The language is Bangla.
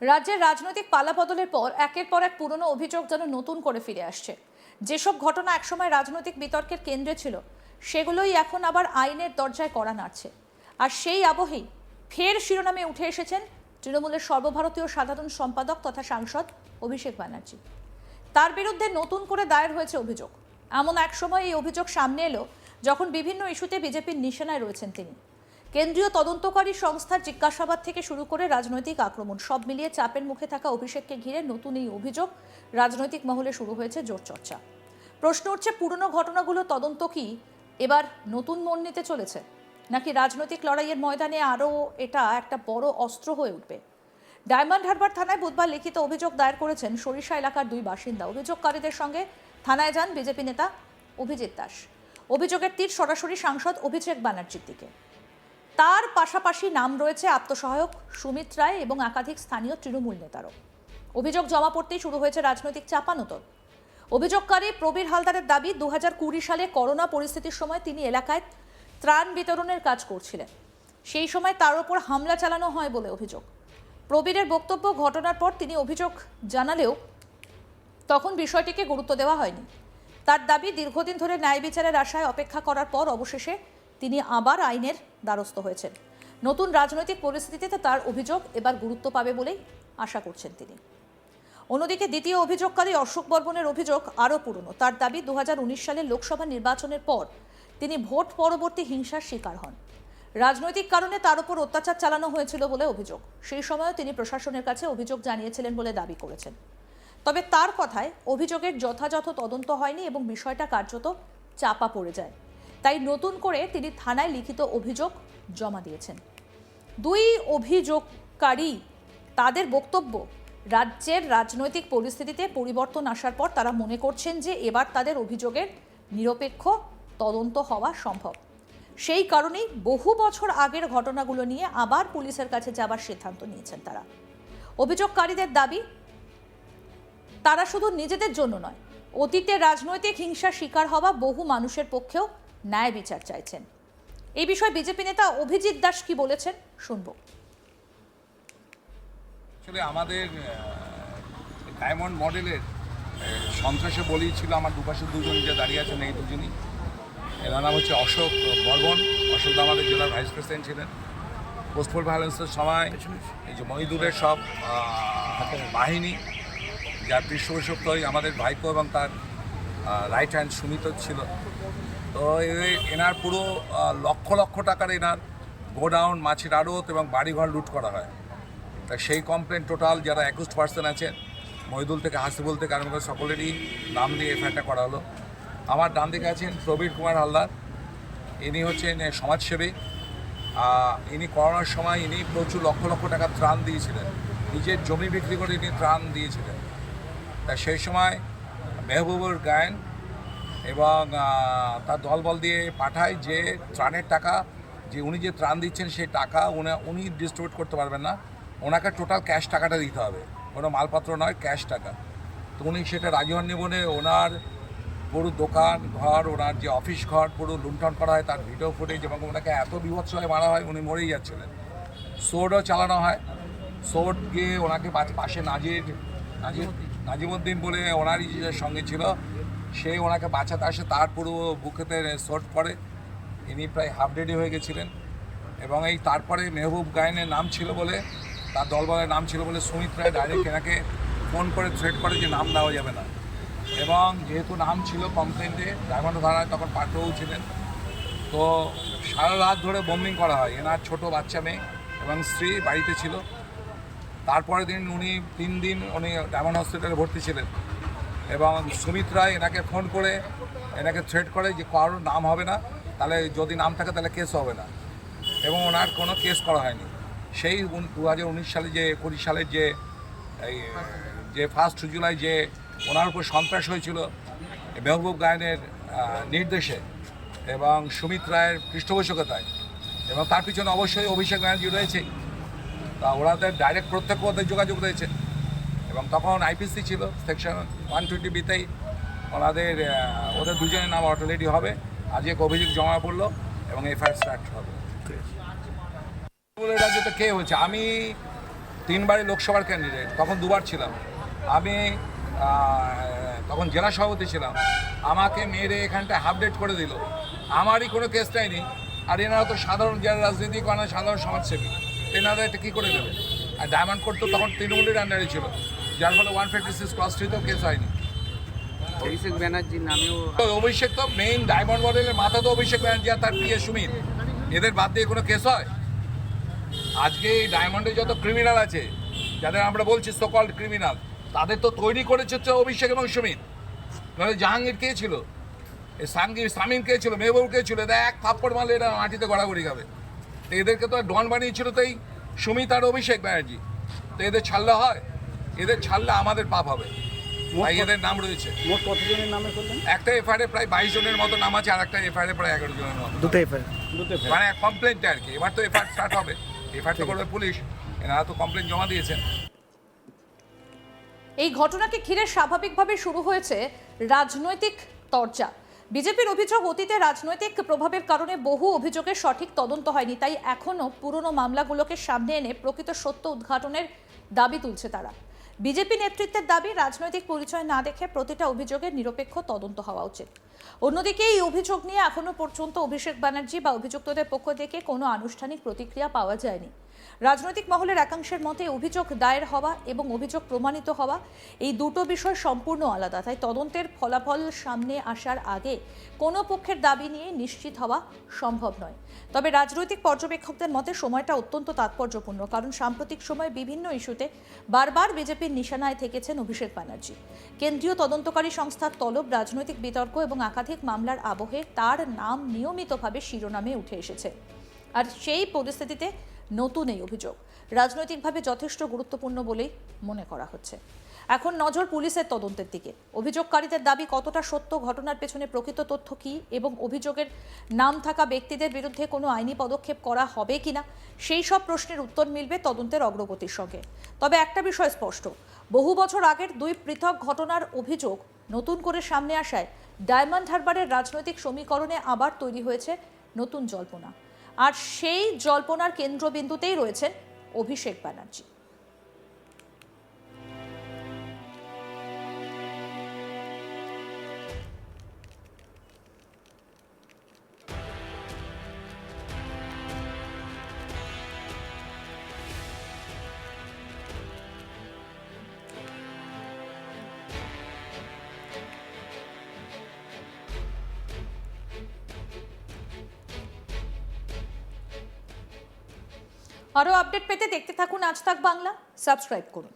রাজ্যের রাজনৈতিক পালাবদলের পর একের পর এক পুরনো অভিযোগ যেন নতুন করে ফিরে আসছে। যেসব ঘটনা একসময় রাজনৈতিক বিতর্কের কেন্দ্রে ছিল সেগুলোই এখন আবার আইনের দরজায় কড়া নাড়ছে। আর সেই আবহেই ফের শিরোনামে উঠে এসেছেন তৃণমূলের সর্বভারতীয় সাধারণ সম্পাদক তথা সাংসদ অভিষেক ব্যানার্জি। তার বিরুদ্ধে নতুন করে দায়ের হয়েছে অভিযোগ। এমন এক সময় এই অভিযোগ সামনে এলো যখন বিভিন্ন ইস্যুতে বিজেপির নিশানায় রয়েছেন তিনি। কেন্দ্রীয় তদন্তকারী সংস্থার জিজ্ঞাসাবাদ থেকে শুরু করে রাজনৈতিক আক্রমণ সব মিলিয়ে চাপের মুখে থাকা অভিষেককে ঘিরে নতুন এই অভিযোগ রাজনৈতিক মহলে শুরু হয়েছে জোর চর্চা। প্রশ্ন উঠছে, পুরনো ঘটনাগুলো তদন্ত কি এবার নতুন মোড় নিতে চলেছে, নাকি রাজনৈতিক লড়াইয়ের ময়দানে আরও এটা একটা বড় অস্ত্র হয়ে উঠবে? ডায়মন্ড হারবার থানায় বুধবার লিখিত অভিযোগ দায়ের করেছেন সরিষা এলাকার দুই বাসিন্দা। অভিযোগকারীদের সঙ্গে থানায় যান বিজেপি নেতা অভিজিৎ দাস। অভিযোগের তীর সরাসরি সাংসদ অভিষেক ব্যানার্জির দিকে। তার পাশাপাশি নাম রয়েছে আত্মসহায়ক সুমিত রায় এবং একাধিক স্থানীয় তৃণমূল নেতারও। অভিযোগ জমা পড়তেই শুরু হয়েছে রাজনৈতিক চাপানোতর। অভিযোগকারী প্রবীর হালদারের দাবি, 2020 সালে করোনা পরিস্থিতির সময় তিনি এলাকায় ত্রাণ বিতরণের কাজ করছিলেন। সেই সময় তার ওপর হামলা চালানো হয় বলে অভিযোগ। প্রবীরের বক্তব্য, ঘটনার পর তিনি অভিযোগ জানালেও তখন বিষয়টিকে গুরুত্ব দেওয়া হয়নি। তার দাবি, দীর্ঘদিন ধরে ন্যায় বিচারের আশায় অপেক্ষা করার পর অবশেষে তিনি আবার আইনের দ্বারস্থ হয়েছেন। নতুন রাজনৈতিক পরিস্থিতিতে তার অভিযোগ এবার গুরুত্ব পাবে বলেই আশা করছেন তিনি। অন্যদিকে দ্বিতীয় অভিযোগকারী অশোক বর্মনের অভিযোগ আরও পুরনো। তার দাবি, 2019 সালের লোকসভা নির্বাচনের পর তিনি ভোট পরবর্তী হিংসার শিকার হন। রাজনৈতিক কারণে তার উপর অত্যাচার চালানো হয়েছিল বলে অভিযোগ। সেই সময়ও তিনি প্রশাসনের কাছে অভিযোগ জানিয়েছিলেন বলে দাবি করেছেন। তবে তার কথায় অভিযোগের যথাযথ তদন্ত হয়নি এবং বিষয়টা কার্যত চাপা পড়ে যায়। তাই নতুন করে তিনি থানায় লিখিত অভিযোগ জমা দিয়েছেন। দুই অভিযোগকারী তাদের বক্তব্য, রাজ্যের রাজনৈতিক পরিস্থিতিতে পরিবর্তন আসার পর তারা মনে করছেন যে এবার তাদের অভিযোগের নিরপেক্ষ তদন্ত হওয়া সম্ভব। সেই কারণেই বহু বছর আগের ঘটনাগুলো নিয়ে আবার পুলিশের কাছে যাবার সিদ্ধান্ত নিয়েছেন তারা। অভিযোগকারীদের দাবি, তারা শুধু নিজেদের জন্য নয়, অতীতে রাজনৈতিক হিংসার শিকার হওয়া বহু মানুষের পক্ষেও ন্যায় বিচার চাইছেন। এই বিষয়ে বিজেপি নেতা অভিজিৎ দাস কি বলেছেন শুনব। আসলে আমাদের ডায়মন্ড মডেলের সন্ত্রাসে বলি ছিল আমার দুপাশে দুজন যে দাঁড়িয়ে আছেন, এই দুজনই। এনার নাম হচ্ছে অশোক বর্মন। অশোক আমাদের জেলার ভাইস প্রেসিডেন্ট ছিলেন। পোস্টপোল ভায়োলেন্সের সময় এই যে মহিদুরের সব বাহিনী, যার পৃষ্ঠপোষকই আমাদের ভাইপো এবং তার রাইট হ্যান্ড সুমিত ছিল। তো এনার পুরো লক্ষ লক্ষ টাকার এনার গোডাউন, মাছের আড়ত এবং বাড়িঘর লুট করা হয়। তা সেই কমপ্লেন টোটাল যারা 21% আছেন, মহিদুল থেকে হাসিবুল থেকে আরম্ভ করে সকলেরই নাম দিয়ে এফআইআরটা করা হলো। আমার ডান দিকে আছেন প্রবীর কুমার হালদার। ইনি হচ্ছেন সমাজসেবী। ইনি করোনার সময় ইনি প্রচুর লক্ষ লক্ষ টাকা ত্রাণ দিয়েছিলেন, নিজের জমি বিক্রি করে ইনি ত্রাণ দিয়েছিলেন। তা সেই সময় মেহবুবুর গায়েন এবং তার দলবল দিয়ে পাঠায় যে ত্রাণের টাকা, যে উনি যে ত্রাণ দিচ্ছেন সেই টাকা উনি ডিস্ট্রিবিউট করতে পারবেন না, ওনাকে টোটাল ক্যাশ টাকাটা দিতে হবে, কোনো মালপত্র নয়, ক্যাশ টাকা। তো উনি সেটা রাজি হননি বলে ওনার পুরো দোকান ঘর, ওনার যে অফিস ঘর পুরো লুণ্ঠন করা হয়। তার ভিডিও ফুটেজ এবং ওনাকে এত বিভৎসভাবে মারা হয়, উনি মরেই যাচ্ছিলেন। সোর্ডও চালানো হয়। সোর্ড গিয়ে ওনাকে পাশে নাজিমুদ্দিন বলে ওনারই যে সঙ্গে ছিল, সে ওনাকে বাঁচাতে আসে, তার পুরো বুকেতে সোর্ড পড়ে। ইনি প্রায় হাফ ডেডি হয়ে গেছিলেন। এবং এই তারপরে মেহবুব গায়েনের নাম ছিল বলে, তার দলবলের নাম ছিল বলে সুমিত রায় ডাইরেক্ট এনাকে ফোন করে থ্রেট করে যে নাম দেওয়া যাবে না। এবং যেহেতু নাম ছিল কমপ্লেন্টে, ডায়মন্ড থানায় তখন পাঠও ছিলেন, তো সারা রাত ধরে বোম্বিং করা হয়। এনার ছোট বাচ্চা মেয়ে এবং স্ত্রী বাড়িতে ছিল। তারপরের দিন উনি 3 দিন উনি ডায়মন্ড হসপিটালে ভর্তি ছিলেন। এবং সুমিত রায় এনাকে ফোন করে এনাকে থ্রেট করে যে কারোর নাম হবে না, তাহলে যদি নাম থাকে তাহলে কেস হবে না। এবং ওনার কোনো কেস করা হয়নি। সেই 2019 সালে যে 20 সালের যে 1 জুলাই যে ওনার উপর সন্ত্রাস হয়েছিল মেহবুব গায়েনের নির্দেশে এবং সুমিত রায়ের পৃষ্ঠপোষকতায়, এবং তার পিছনে অবশ্যই অভিষেক ব্যানার্জি রয়েছে। তা ওনাদের ডাইরেক্ট প্রত্যক্ষ ওদের যোগাযোগ রয়েছে। এবং তখন আইপিসি ছিল, সেকশন 120বিতেই ওদের দুজনের নাম অলরেডি হবে। আজকে অভিযোগ জমা পড়লো এবং এফআইআর স্টার্ট হবে। রাজ্যে তো কে হয়েছে, আমি 3বারই লোকসভার ক্যান্ডিডেট, তখন 2বার ছিলাম আমি, তখন জেলা সভাপতি ছিলাম। আমাকে মেরে এখানটায় হাফডেট করে দিল, আমারই কোনো কেস নেয়নি। আর এনারা তো সাধারণ যারা রাজনীতি করে না, সাধারণ সমাজসেবী, এনারা এটা কী করে দেবে? আর ডায়মন্ড কোর্ট তো তখন তৃণমূলের আন্ডারে ছিল, যার ফলে 156 ক্লাস 3তেও কেস হয়নি। অভিষেক ব্যানার্জির নামেও তো অভিষেক তো মেইন ডায়মন্ড মডেলের মাথা তো অভিষেক ব্যানার্জি আর তার পিএ সুমিত, এদের বাদ দিয়ে কোনো কেস হয়? আজকে এই ডায়মন্ডে যত ক্রিমিনাল আছে, যাদের আমরা বলছি সোকল্ড ক্রিমিনাল, তাদের তো তৈরি করেছে হচ্ছে অভিষেক এবং সুমিত। নাহলে জাহাঙ্গীর কে ছিল, সামিন কে ছিল, মেহবুব কে ছিল? এদের এক থাপ্পড় মারলে এরা মাটিতে গড়াগড়ি খাবে। তো এদেরকে তো ডন বানিয়েছিল তো এই সুমিত আর অভিষেক ব্যানার্জি। তো এদের ছাড়লে হয়? এদের ছাড়লে আমাদের পাপ হবে, তাই এদের নাম রয়েছে। মোট কতজনের নামে করলেন? একটা এফআইআরে প্রায় 22 জনের মতো নাম আছে, আর একটা এফআইআরে প্রায় 11 জনের মতো। দুটো এফআইআর মানে কমপ্লেনটা আর কি। এবার তো এফআইআর স্টার্ট হবে, এফআইআর তো করবে পুলিশ, এনারা তো কমপ্লেন জমা দিয়েছেন। এই ঘটনাকে ঘিরে স্বাভাবিকভাবে শুরু হয়েছে রাজনৈতিক তরজা। বিজেপির অভিযোগ, অতীতে রাজনৈতিক প্রভাবের কারণে বহু অভিযোগের সঠিক তদন্ত হয়নি, তাই এখনও পুরনো মামলাগুলোকে সামনে এনে প্রকৃত সত্য উদ্ঘাটনের দাবি তুলছে তারা। বিজেপি নেতৃত্বের দাবি, রাজনৈতিক পরিচয় না দেখে প্রতিটা অভিযোগের নিরপেক্ষ তদন্ত হওয়া উচিত। অন্যদিকে এই অভিযোগ নিয়ে এখনো পর্যন্ত অভিষেক ব্যানার্জি বা অভিযুক্তদের পক্ষ থেকে কোনো আনুষ্ঠানিক প্রতিক্রিয়া পাওয়া যায়নি। রাজনৈতিক মহলের একাংশের মতে অভিযোগ দায়ের হওয়া এবং অভিযোগ প্রমাণিত হওয়া এই দুটো বিষয় সম্পূর্ণ আলাদা, তাই তদন্তের ফলাফল সামনে আসার আগে কোনো পক্ষের দাবি নিয়ে নিশ্চিত হওয়া সম্ভব নয়। তবে রাজনৈতিক পর্যবেক্ষকদের মতে সময়টা অত্যন্ত তাৎপর্যপূর্ণ, কারণ সাম্প্রতিক সময়ে বিভিন্ন ইস্যুতে বারবার বিজেপির নিশানায় থেকেছেন অভিষেক ব্যানার্জি। কেন্দ্রীয় তদন্তকারী সংস্থার তলব, রাজনৈতিক বিতর্ক এবং একাধিক মামলার আবহে তার নাম নিয়মিতভাবে শিরোনামে উঠে এসেছে। আর সেই পরিস্থিতিতে নতুন এই অভিযোগ রাজনৈতিকভাবে যথেষ্ট গুরুত্বপূর্ণ বলেই মনে করা হচ্ছে। এখন নজর পুলিশের তদন্তের দিকে। অভিযোগকারীদের দাবি কতটা সত্য, ঘটনার পেছনে প্রকৃত তথ্য কী এবং অভিযোগের নাম থাকা ব্যক্তিদের বিরুদ্ধে কোনো আইনি পদক্ষেপ করা হবে কিনা, সেই সব প্রশ্নের উত্তর মিলবে তদন্তের অগ্রগতির সঙ্গে। তবে একটা বিষয় স্পষ্ট, বহু বছর আগের দুই পৃথক ঘটনার অভিযোগ নতুন করে সামনে আসায় ডায়মন্ড হারবারের রাজনৈতিক সমীকরণে আবার তৈরি হয়েছে নতুন জল্পনা। আর সেই জল্পনার কেন্দ্রবিন্দুতেই রয়েছেন অভিষেক ব্যানার্জি। আরও আপডেট পেতে দেখতে থাকুন আজ তাক বাংলা, সাবস্ক্রাইব করুন।